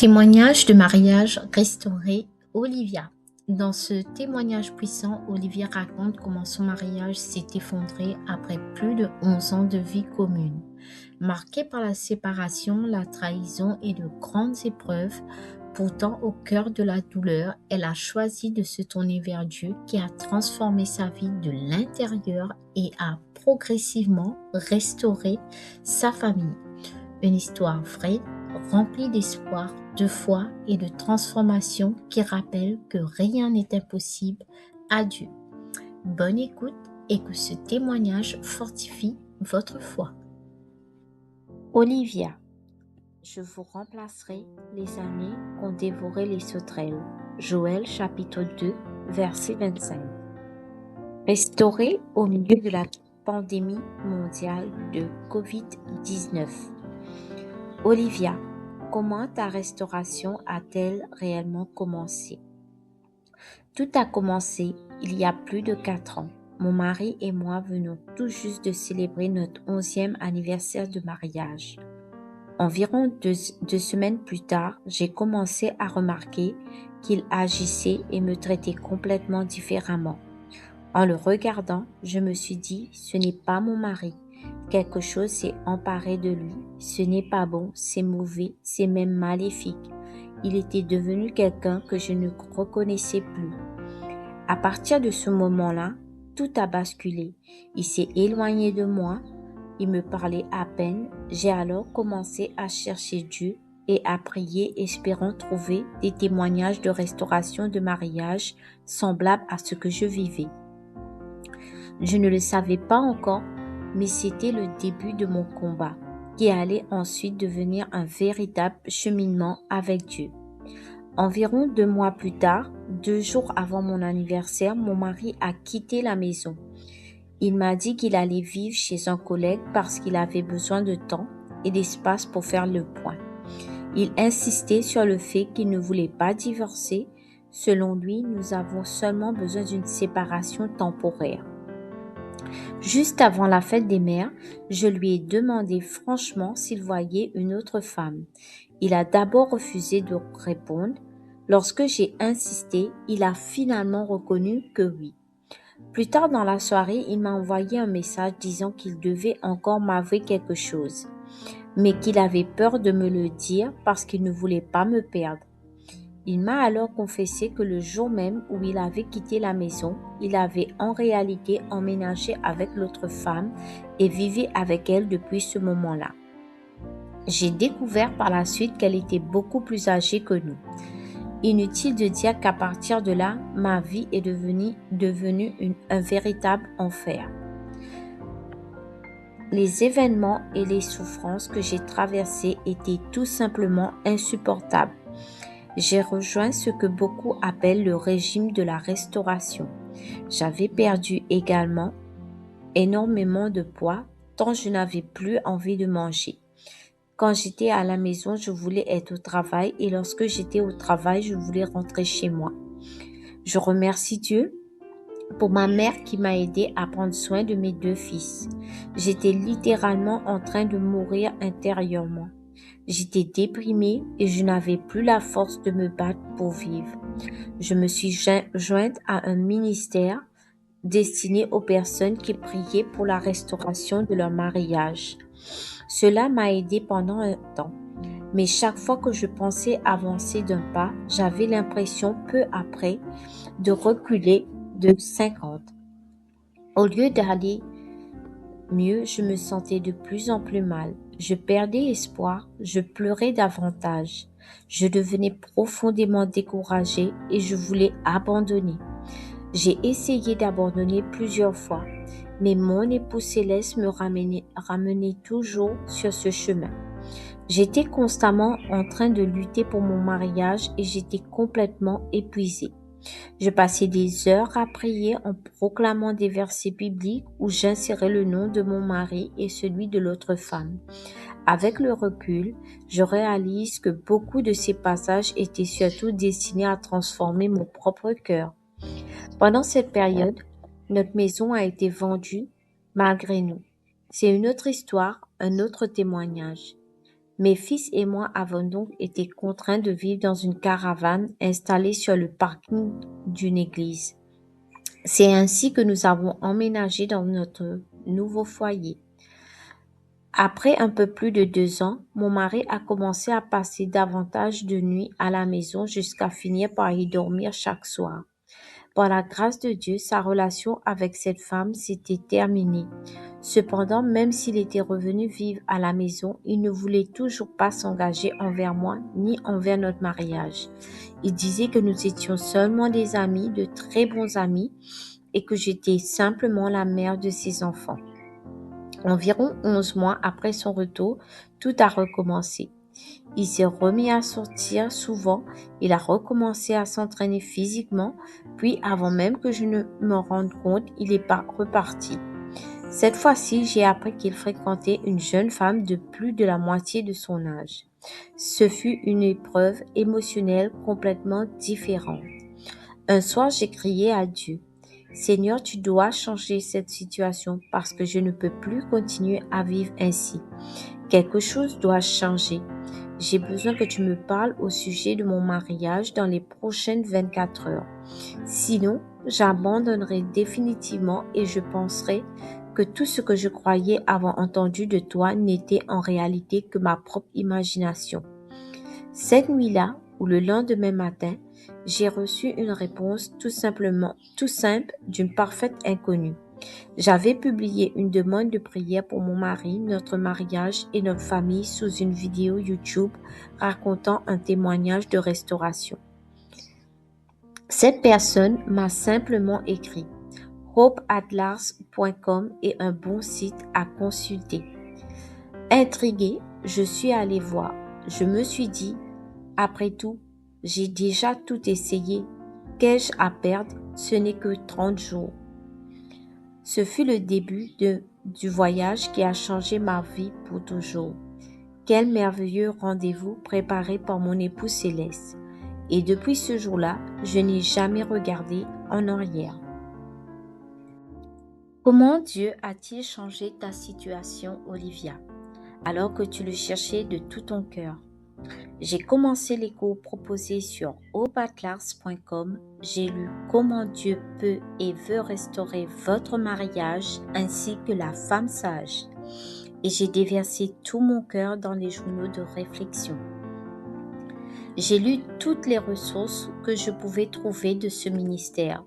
Témoignage de mariage restauré, Olivia. Dans ce témoignage puissant, Olivia raconte comment son mariage s'est effondré après plus de 11 ans de vie commune. Marquée par la séparation, la trahison et de grandes épreuves, pourtant au cœur de la douleur, elle a choisi de se tourner vers Dieu qui a transformé sa vie de l'intérieur et a progressivement restauré sa famille. Une histoire vraie, remplie d'espoir, de foi et de transformation qui rappelle que rien n'est impossible à Dieu. Bonne écoute et que ce témoignage fortifie votre foi. Olivia, je vous remplacerai les années qu'ont dévoré les sauterelles. Joël chapitre 2, verset 25. Restauré au milieu de la pandémie mondiale de COVID-19. Olivia, comment ta restauration a-t-elle réellement commencé? Tout a commencé il y a plus de 4 ans. Mon mari et moi venons tout juste de célébrer notre 11e anniversaire de mariage. Environ deux semaines plus tard, j'ai commencé à remarquer qu'il agissait et me traitait complètement différemment. En le regardant, je me suis dit, ce n'est pas mon mari. Quelque chose s'est emparé de lui. Ce n'est pas bon, c'est mauvais, c'est même maléfique. Il était devenu quelqu'un que je ne reconnaissais plus. À partir de ce moment-là, tout a basculé. Il s'est éloigné de moi. Il me parlait à peine. J'ai alors commencé à chercher Dieu et à prier, espérant trouver des témoignages de restauration de mariage semblables à ce que je vivais. Je ne le savais pas encore, mais c'était le début de mon combat, qui allait ensuite devenir un véritable cheminement avec Dieu. Environ 2 mois plus tard, 2 jours avant mon anniversaire, mon mari a quitté la maison. Il m'a dit qu'il allait vivre chez un collègue parce qu'il avait besoin de temps et d'espace pour faire le point. Il insistait sur le fait qu'il ne voulait pas divorcer. Selon lui, nous avons seulement besoin d'une séparation temporaire. Juste avant la fête des mères, je lui ai demandé franchement s'il voyait une autre femme. Il a d'abord refusé de répondre. Lorsque j'ai insisté, il a finalement reconnu que oui. Plus tard dans la soirée, il m'a envoyé un message disant qu'il devait encore m'avouer quelque chose, mais qu'il avait peur de me le dire parce qu'il ne voulait pas me perdre. Il m'a alors confessé que le jour même où il avait quitté la maison, il avait en réalité emménagé avec l'autre femme et vivait avec elle depuis ce moment-là. J'ai découvert par la suite qu'elle était beaucoup plus âgée que nous. Inutile de dire qu'à partir de là, ma vie est devenue un véritable enfer. Les événements et les souffrances que j'ai traversées étaient tout simplement insupportables. J'ai rejoint ce que beaucoup appellent le régime de la restauration. J'avais perdu également énormément de poids, tant je n'avais plus envie de manger. Quand j'étais à la maison, je voulais être au travail et lorsque j'étais au travail, je voulais rentrer chez moi. Je remercie Dieu pour ma mère qui m'a aidé à prendre soin de mes 2 fils. J'étais littéralement en train de mourir intérieurement. J'étais déprimée et je n'avais plus la force de me battre pour vivre. Je me suis jointe à un ministère destiné aux personnes qui priaient pour la restauration de leur mariage. Cela m'a aidé pendant un temps, mais chaque fois que je pensais avancer d'un pas, j'avais l'impression peu après de reculer de 50. Au lieu d'aller mieux, je me sentais de plus en plus mal. Je perdais espoir, je pleurais davantage. Je devenais profondément découragée et je voulais abandonner. J'ai essayé d'abandonner plusieurs fois, mais mon époux céleste me ramenait toujours sur ce chemin. J'étais constamment en train de lutter pour mon mariage et j'étais complètement épuisée. Je passais des heures à prier en proclamant des versets bibliques où j'insérais le nom de mon mari et celui de l'autre femme. Avec le recul, je réalise que beaucoup de ces passages étaient surtout destinés à transformer mon propre cœur. Pendant cette période, notre maison a été vendue malgré nous. C'est une autre histoire, un autre témoignage. Mes fils et moi avons donc été contraints de vivre dans une caravane installée sur le parking d'une église. C'est ainsi que nous avons emménagé dans notre nouveau foyer. Après un peu plus de 2 ans, mon mari a commencé à passer davantage de nuits à la maison jusqu'à finir par y dormir chaque soir. Par la grâce de Dieu, sa relation avec cette femme s'était terminée. Cependant, même s'il était revenu vivre à la maison, il ne voulait toujours pas s'engager envers moi ni envers notre mariage. Il disait que nous étions seulement des amis, de très bons amis, et que j'étais simplement la mère de ses enfants. Environ 11 mois après son retour, tout a recommencé. Il s'est remis à sortir souvent, il a recommencé à s'entraîner physiquement, puis avant même que je ne me rende compte, il est reparti. Cette fois-ci, j'ai appris qu'il fréquentait une jeune femme de plus de la moitié de son âge. Ce fut une épreuve émotionnelle complètement différente. Un soir, j'ai crié à Dieu. Seigneur, tu dois changer cette situation parce que je ne peux plus continuer à vivre ainsi. Quelque chose doit changer. J'ai besoin que tu me parles au sujet de mon mariage dans les prochaines 24 heures. Sinon, j'abandonnerai définitivement et je penserai que tout ce que je croyais avoir entendu de toi n'était en réalité que ma propre imagination. Cette nuit-là, ou le lendemain matin, j'ai reçu une réponse tout simple d'une parfaite inconnue. J'avais publié une demande de prière pour mon mari, notre mariage et notre famille sous une vidéo YouTube racontant un témoignage de restauration. Cette personne m'a simplement écrit. hopeatlars.com est un bon site à consulter. Intriguée, je suis allée voir. Je me suis dit, après tout, j'ai déjà tout essayé. Qu'ai-je à perdre? Ce n'est que 30 jours. Ce fut le début du voyage qui a changé ma vie pour toujours. Quel merveilleux rendez-vous préparé par mon époux céleste. Et depuis ce jour-là, je n'ai jamais regardé en arrière. Comment Dieu a-t-il changé ta situation, Olivia, alors que tu le cherchais de tout ton cœur? J'ai commencé les cours proposés sur hopeatlars.com. J'ai lu comment Dieu peut et veut restaurer votre mariage ainsi que la femme sage. Et j'ai déversé tout mon cœur dans les journaux de réflexion. J'ai lu toutes les ressources que je pouvais trouver de ce ministère.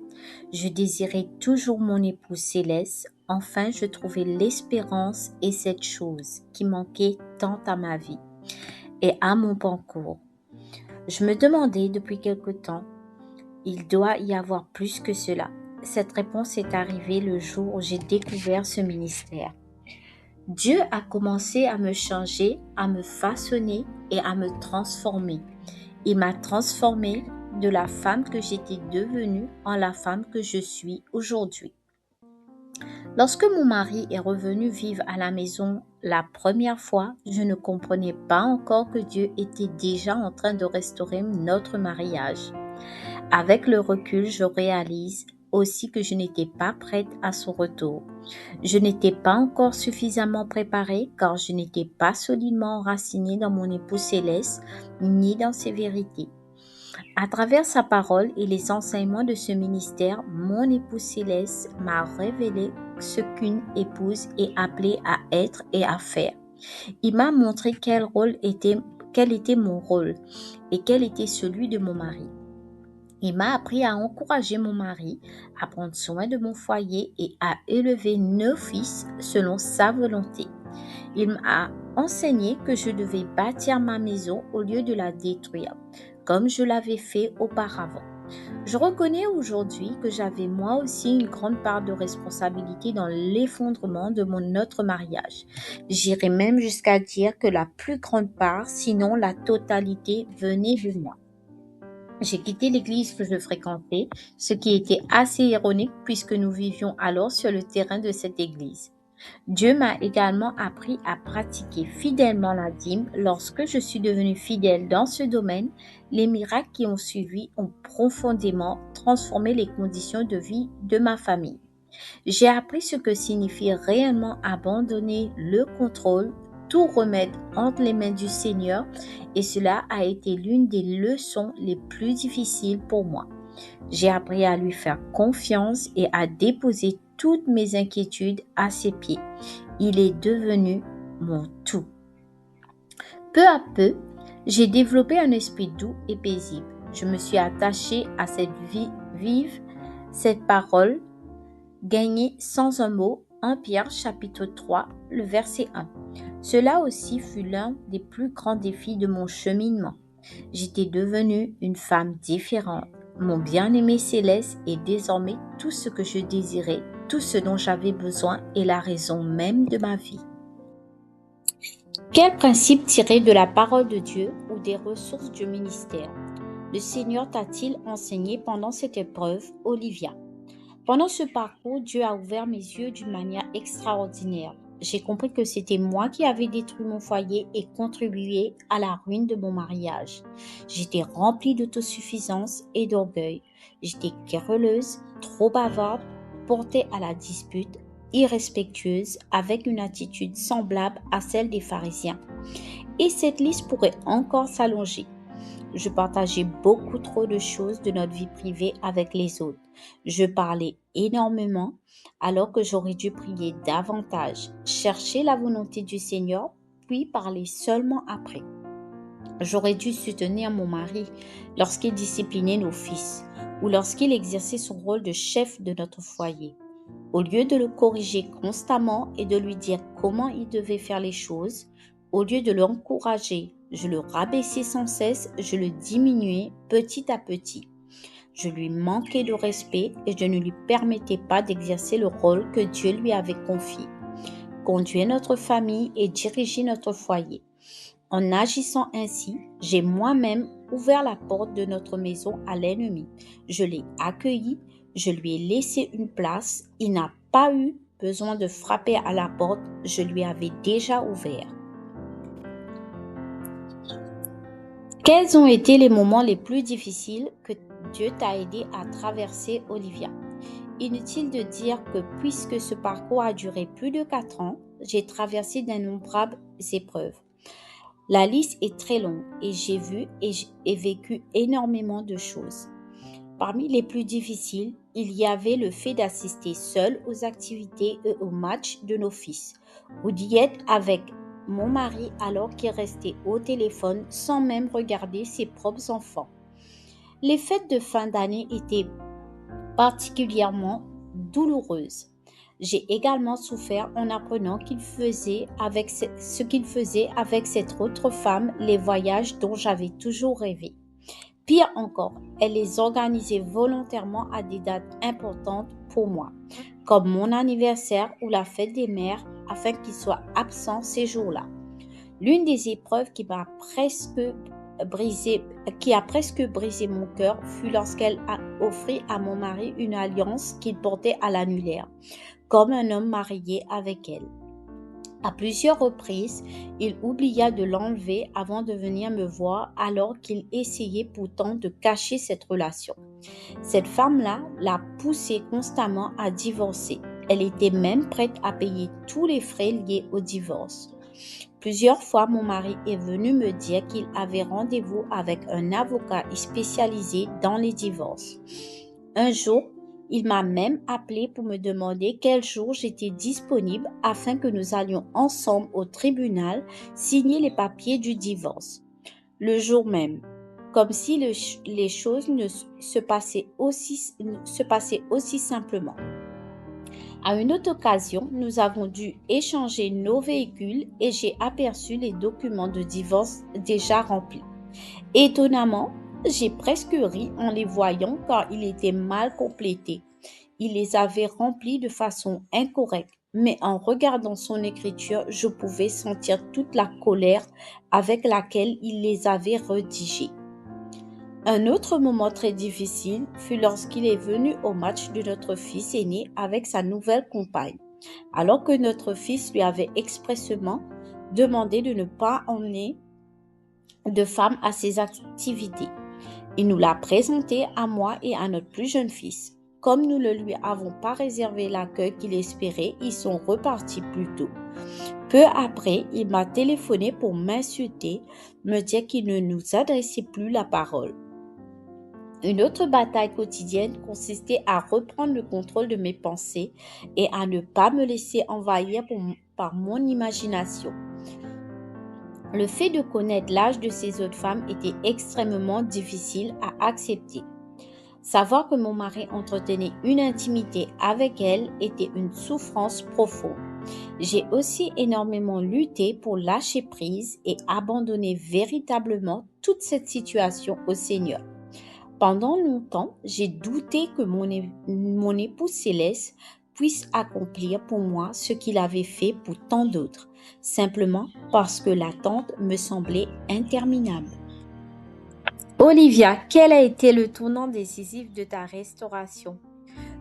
Je désirais toujours mon époux céleste. Enfin, je trouvais l'espérance et cette chose qui manquait tant à ma vie et à mon parcours. Je me demandais depuis quelque temps, il doit y avoir plus que cela. Cette réponse est arrivée le jour où j'ai découvert ce ministère. Dieu a commencé à me changer, à me façonner et à me transformer. Il m'a transformée de la femme que j'étais devenue en la femme que je suis aujourd'hui. Lorsque mon mari est revenu vivre à la maison la première fois, je ne comprenais pas encore que Dieu était déjà en train de restaurer notre mariage. Avec le recul, je réalise aussi que je n'étais pas prête à son retour. Je n'étais pas encore suffisamment préparée car je n'étais pas solidement enracinée dans mon époux céleste ni dans ses vérités. À travers sa parole et les enseignements de ce ministère, mon époux céleste m'a révélé ce qu'une épouse est appelée à être et à faire. Il m'a montré quel était mon rôle et quel était celui de mon mari. Il m'a appris à encourager mon mari, à prendre soin de mon foyer et à élever 9 fils selon sa volonté. Il m'a enseigné que je devais bâtir ma maison au lieu de la détruire, comme je l'avais fait auparavant. Je reconnais aujourd'hui que j'avais moi aussi une grande part de responsabilité dans l'effondrement de notre mariage. J'irais même jusqu'à dire que la plus grande part, sinon la totalité, venait de moi. J'ai quitté l'église que je fréquentais, ce qui était assez ironique puisque nous vivions alors sur le terrain de cette église. Dieu m'a également appris à pratiquer fidèlement la dîme. Lorsque je suis devenue fidèle dans ce domaine, les miracles qui ont suivi ont profondément transformé les conditions de vie de ma famille. J'ai appris ce que signifie réellement abandonner le contrôle, tout remettre entre les mains du Seigneur et cela a été l'une des leçons les plus difficiles pour moi. J'ai appris à lui faire confiance et à déposer toutes mes inquiétudes à ses pieds. Il est devenu mon tout. Peu à peu, j'ai développé un esprit doux et paisible. Je me suis attachée à cette cette parole gagnée sans un mot, 1 Pierre chapitre 3, le verset 1. Cela aussi fut l'un des plus grands défis de mon cheminement. J'étais devenue une femme différente. Mon bien-aimé céleste est désormais tout ce que je désirais, tout ce dont j'avais besoin et la raison même de ma vie. Quel principe tirer de la parole de Dieu ou des ressources du ministère le Seigneur t'a-t-il enseigné pendant cette épreuve, Olivia? Pendant ce parcours, Dieu a ouvert mes yeux d'une manière extraordinaire. J'ai compris que c'était moi qui avais détruit mon foyer et contribué à la ruine de mon mariage. J'étais remplie d'autosuffisance et d'orgueil. J'étais querelleuse, trop bavarde, portée à la dispute, irrespectueuse, avec une attitude semblable à celle des pharisiens. Et cette liste pourrait encore s'allonger. Je partageais beaucoup trop de choses de notre vie privée avec les autres. Je parlais énormément alors que j'aurais dû prier davantage, chercher la volonté du Seigneur, puis parler seulement après. J'aurais dû soutenir mon mari lorsqu'il disciplinait nos fils ou lorsqu'il exerçait son rôle de chef de notre foyer. Au lieu de le corriger constamment et de lui dire comment il devait faire les choses, au lieu de l'encourager, je le rabaissais sans cesse, je le diminuais petit à petit. Je lui manquais de respect et je ne lui permettais pas d'exercer le rôle que Dieu lui avait confié. Conduire notre famille et diriger notre foyer. En agissant ainsi, j'ai moi-même ouvert la porte de notre maison à l'ennemi. Je l'ai accueilli, je lui ai laissé une place. Il n'a pas eu besoin de frapper à la porte, je lui avais déjà ouvert. Quels ont été les moments les plus difficiles que Dieu t'a aidé à traverser, Olivia? Inutile de dire que puisque ce parcours a duré plus de 4 ans, j'ai traversé d'innombrables épreuves. La liste est très longue et j'ai vu et vécu énormément de choses. Parmi les plus difficiles, il y avait le fait d'assister seule aux activités et aux matchs de nos fils, ou d'y être avec mon mari alors qu'il restait au téléphone sans même regarder ses propres enfants. Les fêtes de fin d'année étaient particulièrement douloureuses. J'ai également souffert en apprenant ce qu'il faisait avec cette autre femme, les voyages dont j'avais toujours rêvé. Pire encore, elle les organisait volontairement à des dates importantes pour moi, comme mon anniversaire ou la fête des mères, afin qu'il soit absent ces jours-là. L'une des épreuves qui a presque brisé mon cœur fut lorsqu'elle a offert à mon mari une alliance qu'il portait à l'annulaire, comme un homme marié avec elle. À plusieurs reprises, il oublia de l'enlever avant de venir me voir alors qu'il essayait pourtant de cacher cette relation. Cette femme-là l'a poussé constamment à divorcer. Elle était même prête à payer tous les frais liés au divorce. Plusieurs fois, mon mari est venu me dire qu'il avait rendez-vous avec un avocat spécialisé dans les divorces. Un jour, il m'a même appelé pour me demander quel jour j'étais disponible afin que nous allions ensemble au tribunal signer les papiers du divorce. Le jour même, comme si les choses ne se passaient aussi simplement. À une autre occasion, nous avons dû échanger nos véhicules et j'ai aperçu les documents de divorce déjà remplis. Étonnamment, j'ai presque ri en les voyant car ils étaient mal complétés. Il les avait remplis de façon incorrecte, mais en regardant son écriture, je pouvais sentir toute la colère avec laquelle il les avait rédigés. Un autre moment très difficile fut lorsqu'il est venu au match de notre fils aîné avec sa nouvelle compagne, alors que notre fils lui avait expressément demandé de ne pas emmener de femme à ses activités. Il nous l'a présenté à moi et à notre plus jeune fils. Comme nous ne lui avons pas réservé l'accueil qu'il espérait, ils sont repartis plus tôt. Peu après, il m'a téléphoné pour m'insulter, me dire qu'il ne nous adressait plus la parole. Une autre bataille quotidienne consistait à reprendre le contrôle de mes pensées et à ne pas me laisser envahir par mon imagination. Le fait de connaître l'âge de ces autres femmes était extrêmement difficile à accepter. Savoir que mon mari entretenait une intimité avec elle était une souffrance profonde. J'ai aussi énormément lutté pour lâcher prise et abandonner véritablement toute cette situation au Seigneur. Pendant longtemps, j'ai douté que mon époux céleste puisse accomplir pour moi ce qu'il avait fait pour tant d'autres, simplement parce que l'attente me semblait interminable. Olivia, quel a été le tournant décisif de ta restauration?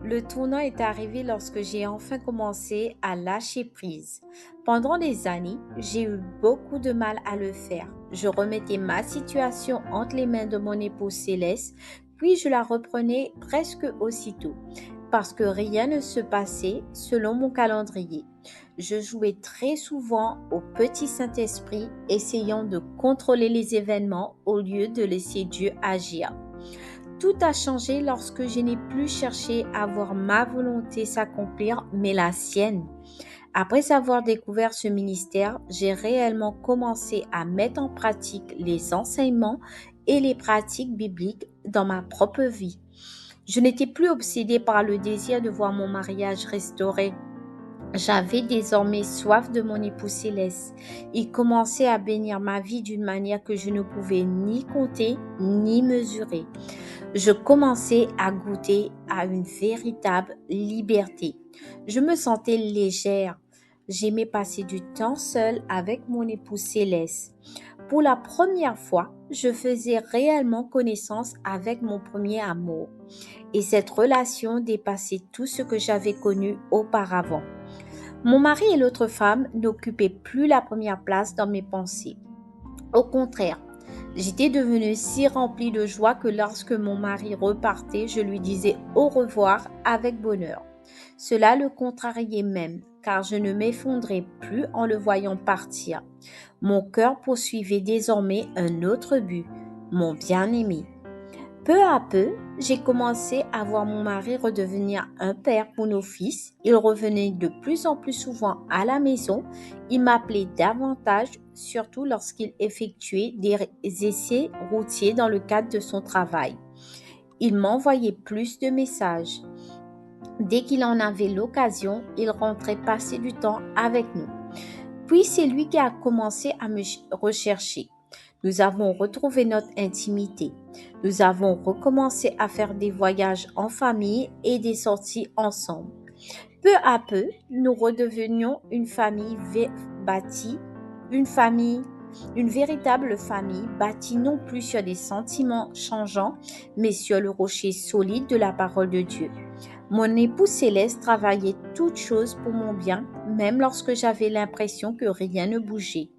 Le tournant est arrivé lorsque j'ai enfin commencé à lâcher prise. Pendant des années, j'ai eu beaucoup de mal à le faire. Je remettais ma situation entre les mains de mon époux céleste, puis je la reprenais presque aussitôt, parce que rien ne se passait selon mon calendrier. Je jouais très souvent au petit Saint-Esprit, essayant de contrôler les événements au lieu de laisser Dieu agir. Tout a changé lorsque je n'ai plus cherché à voir ma volonté s'accomplir, mais la sienne. Après avoir découvert ce ministère, j'ai réellement commencé à mettre en pratique les enseignements et les pratiques bibliques dans ma propre vie. Je n'étais plus obsédée par le désir de voir mon mariage restauré. J'avais désormais soif de mon époux céleste. Il commençait à bénir ma vie d'une manière que je ne pouvais ni compter ni mesurer. Je commençais à goûter à une véritable liberté. Je me sentais légère. J'aimais passer du temps seul avec mon époux céleste. Pour la première fois, je faisais réellement connaissance avec mon premier amour. Et cette relation dépassait tout ce que j'avais connu auparavant. Mon mari et l'autre femme n'occupaient plus la première place dans mes pensées. Au contraire, j'étais devenue si remplie de joie que lorsque mon mari repartait, je lui disais au revoir avec bonheur. Cela le contrariait même, car je ne m'effondrais plus en le voyant partir. Mon cœur poursuivait désormais un autre but, mon bien-aimé. Peu à peu, j'ai commencé à voir mon mari redevenir un père pour nos fils. Il revenait de plus en plus souvent à la maison. Il m'appelait davantage, surtout lorsqu'il effectuait des essais routiers dans le cadre de son travail. Il m'envoyait plus de messages. Dès qu'il en avait l'occasion, il rentrait passer du temps avec nous. Puis c'est lui qui a commencé à me rechercher. Nous avons retrouvé notre intimité. Nous avons recommencé à faire des voyages en famille et des sorties ensemble. Peu à peu, nous redevenions une famille bâtie, une véritable famille bâtie non plus sur des sentiments changeants, mais sur le rocher solide de la parole de Dieu. Mon époux céleste travaillait toutes choses pour mon bien, même lorsque j'avais l'impression que rien ne bougeait.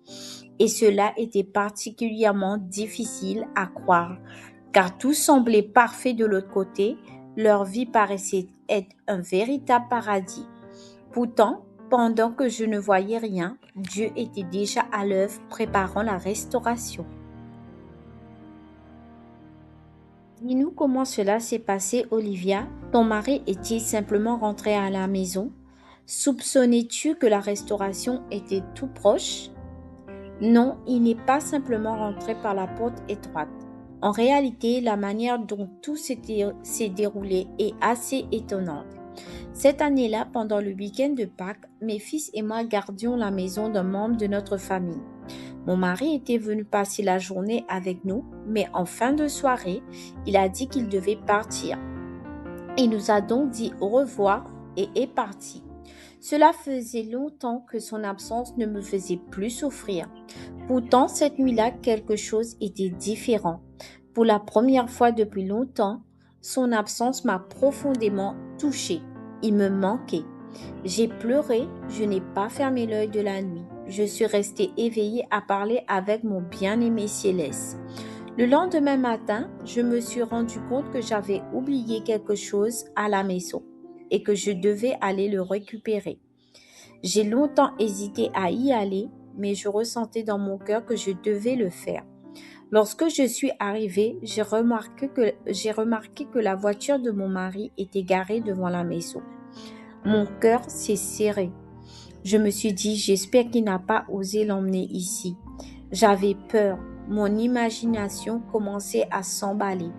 Et cela était particulièrement difficile à croire, car tout semblait parfait de l'autre côté, leur vie paraissait être un véritable paradis. Pourtant, pendant que je ne voyais rien, Dieu était déjà à l'œuvre préparant la restauration. Dis-nous comment cela s'est passé, Olivia. Ton mari est-il simplement rentré à la maison? Soupçonnais-tu que la restauration était tout proche? Non, il n'est pas simplement rentré par la porte étroite. En réalité, la manière dont tout s'est déroulé est assez étonnante. Cette année-là, pendant le week-end de Pâques, mes fils et moi gardions la maison d'un membre de notre famille. Mon mari était venu passer la journée avec nous, mais en fin de soirée, il a dit qu'il devait partir. Il nous a donc dit au revoir et est parti. Cela faisait longtemps que son absence ne me faisait plus souffrir. Pourtant, cette nuit-là, quelque chose était différent. Pour la première fois depuis longtemps, son absence m'a profondément touchée. Il me manquait. J'ai pleuré, je n'ai pas fermé l'œil de la nuit. Je suis restée éveillée à parler avec mon bien-aimé céleste. Le lendemain matin, je me suis rendu compte que j'avais oublié quelque chose à la maison et que je devais aller le récupérer. J'ai longtemps hésité à y aller, mais je ressentais dans mon cœur que je devais le faire. Lorsque je suis arrivée, j'ai remarqué que la voiture de mon mari était garée devant la maison. Mon cœur s'est serré. Je me suis dit, j'espère qu'il n'a pas osé l'emmener ici. J'avais peur. Mon imagination commençait à s'emballer.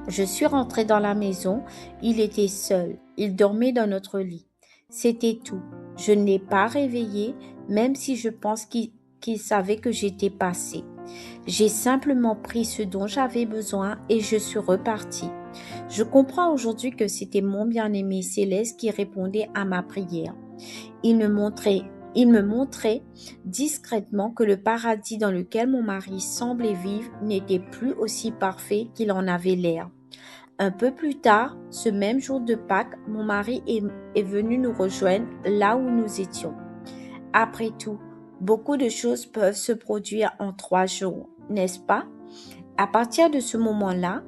Je suis rentrée dans la maison. Il était seul. Il dormait dans notre lit. C'était tout. Je ne l'ai pas réveillé, même si je pense qu'il savait que j'étais passée. J'ai simplement pris ce dont j'avais besoin et je suis repartie. Je comprends aujourd'hui que c'était mon bien-aimé céleste qui répondait à ma prière. Il me montrait, il me montrait discrètement que le paradis dans lequel mon mari semblait vivre n'était plus aussi parfait qu'il en avait l'air. Un peu plus tard, ce même jour de Pâques, mon mari est venu nous rejoindre là où nous étions. Après tout, beaucoup de choses peuvent se produire en 3 jours, n'est-ce pas? À partir de ce moment-là,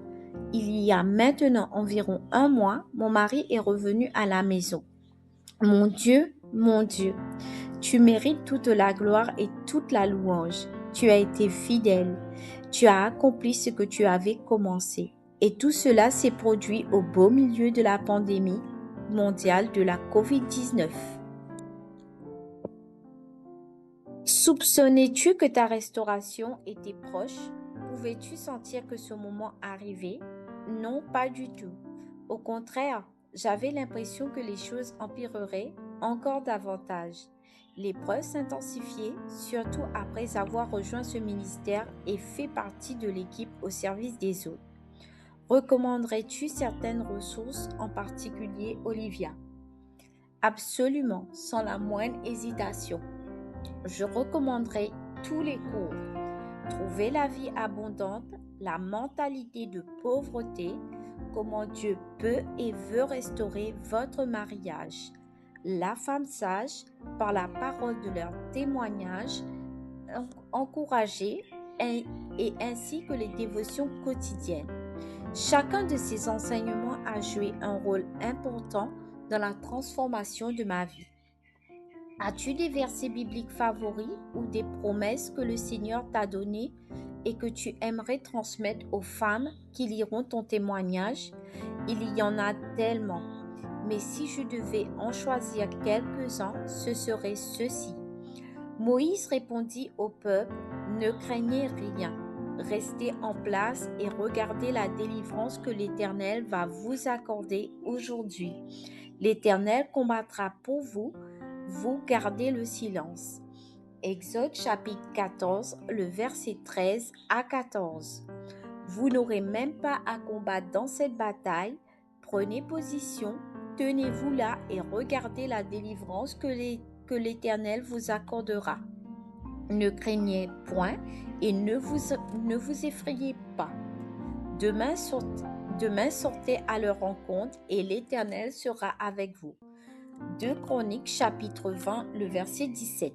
il y a maintenant environ 1 mois, mon mari est revenu à la maison. Mon Dieu, tu mérites toute la gloire et toute la louange. Tu as été fidèle. Tu as accompli ce que tu avais commencé. Et tout cela s'est produit au beau milieu de la pandémie mondiale de la COVID-19. Soupçonnais-tu que ta restauration était proche? Pouvais-tu sentir que ce moment arrivait? Non, pas du tout. Au contraire, j'avais l'impression que les choses empireraient encore davantage. L'épreuve s'intensifiait, surtout après avoir rejoint ce ministère et fait partie de l'équipe au service des autres. Recommanderais-tu certaines ressources, en particulier Olivia? Absolument, sans la moindre hésitation. Je recommanderais tous les cours. Trouver la vie abondante, la mentalité de pauvreté, comment Dieu peut et veut restaurer votre mariage. La femme sage, par la parole de leur témoignage, encouragée et ainsi que les dévotions quotidiennes. Chacun de ces enseignements a joué un rôle important dans la transformation de ma vie. As-tu des versets bibliques favoris ou des promesses que le Seigneur t'a données et que tu aimerais transmettre aux femmes qui liront ton témoignage? Il y en a tellement. Mais si je devais en choisir quelques-uns, ce serait ceux-ci. Moïse répondit au peuple, ne craignez rien. Restez en place et regardez la délivrance que l'Éternel va vous accorder aujourd'hui. L'Éternel combattra pour vous, vous gardez le silence. Exode chapitre 14, le verset 13 à 14. Vous n'aurez même pas à combattre dans cette bataille. Prenez position, tenez-vous là et regardez la délivrance que l'Éternel vous accordera. Ne craignez point et ne vous effrayez pas. Demain sortez à leur rencontre et l'Éternel sera avec vous. 2 Chroniques chapitre 20, le verset 17.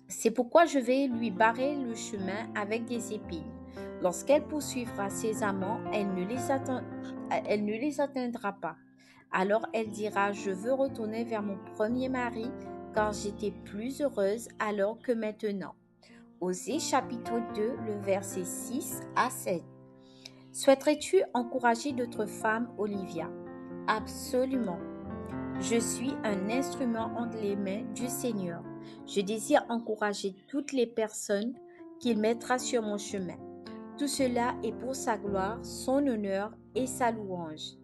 C'est pourquoi je vais lui barrer le chemin avec des épines. Lorsqu'elle poursuivra ses amants, elle ne les atteindra pas. Alors elle dira, je veux retourner vers mon premier mari, car j'étais plus heureuse alors que maintenant. Osée chapitre 2, le verset 6 à 7. Souhaiterais-tu encourager d'autres femmes, Olivia? Absolument. Je suis un instrument entre les mains du Seigneur. Je désire encourager toutes les personnes qu'il mettra sur mon chemin. Tout cela est pour sa gloire, son honneur et sa louange.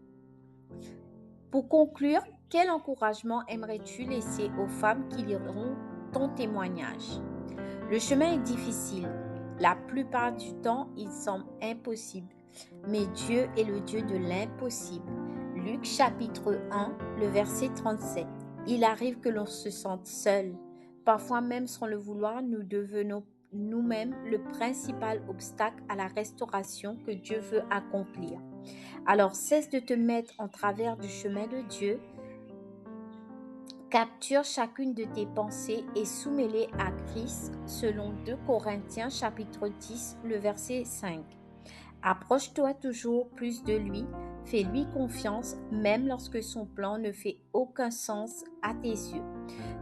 Pour conclure, quel encouragement aimerais-tu laisser aux femmes qui liront ton témoignage? Le chemin est difficile. La plupart du temps, il semble impossible. Mais Dieu est le Dieu de l'impossible. Luc chapitre 1, le verset 37. Il arrive que l'on se sente seul. Parfois même sans le vouloir, nous devenons nous-mêmes le principal obstacle à la restauration que Dieu veut accomplir. Alors cesse de te mettre en travers du chemin de Dieu. Capture chacune de tes pensées et soumets-les à Christ selon 2 Corinthiens chapitre 10, le verset 5. Approche-toi toujours plus de lui, fais-lui confiance même lorsque son plan ne fait aucun sens à tes yeux.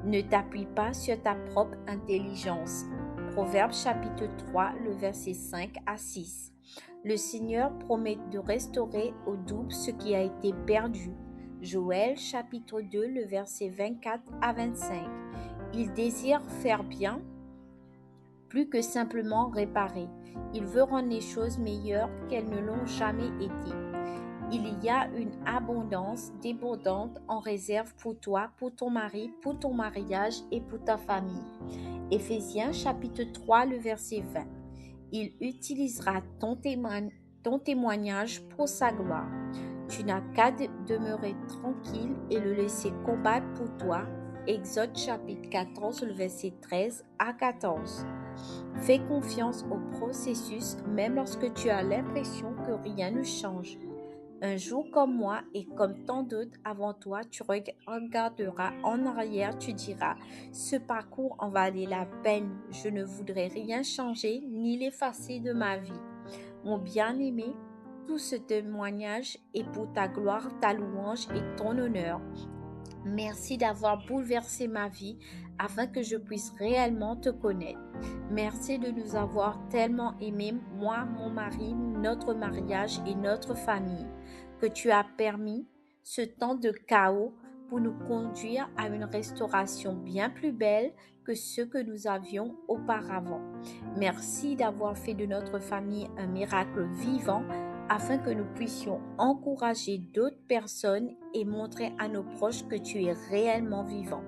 Ne t'appuie pas sur ta propre intelligence. Proverbe chapitre 3, le verset 5 à 6. Le Seigneur promet de restaurer au double ce qui a été perdu. Joël chapitre 2, le verset 24 à 25. Il désire faire bien plus que simplement réparer. Il veut rendre les choses meilleures qu'elles ne l'ont jamais été. Il y a une abondance débordante en réserve pour toi, pour ton mari, pour ton mariage et pour ta famille. Éphésiens chapitre 3, le verset 20. Il utilisera ton témoignage pour sa gloire. Tu n'as qu'à demeurer tranquille et le laisser combattre pour toi. Exode chapitre 14, le verset 13 à 14. Fais confiance au processus même lorsque tu as l'impression que rien ne change. Un jour comme moi et comme tant d'autres avant toi, tu regarderas en arrière, tu diras, ce parcours en valait la peine. Je ne voudrais rien changer ni l'effacer de ma vie. Mon bien-aimé, tout ce témoignage est pour ta gloire, ta louange et ton honneur. Merci d'avoir bouleversé ma vie afin que je puisse réellement te connaître. Merci de nous avoir tellement aimés, moi, mon mari, notre mariage et notre famille, que tu as permis ce temps de chaos pour nous conduire à une restauration bien plus belle que ce que nous avions auparavant. Merci d'avoir fait de notre famille un miracle vivant afin que nous puissions encourager d'autres personnes et montrer à nos proches que tu es réellement vivant.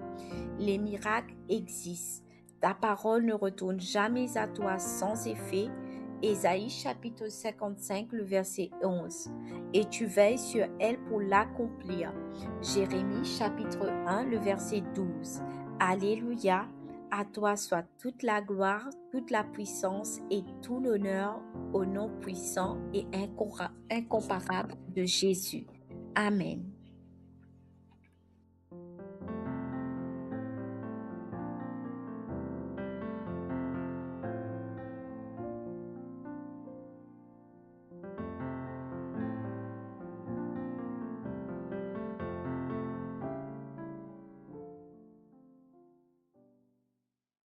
Les miracles existent. Ta parole ne retourne jamais à toi sans effet. Ésaïe chapitre 55, le verset 11. Et tu veilles sur elle pour l'accomplir. Jérémie chapitre 1, le verset 12. Alléluia. À toi soit toute la gloire, toute la puissance et tout l'honneur au nom puissant et incomparable de Jésus. Amen.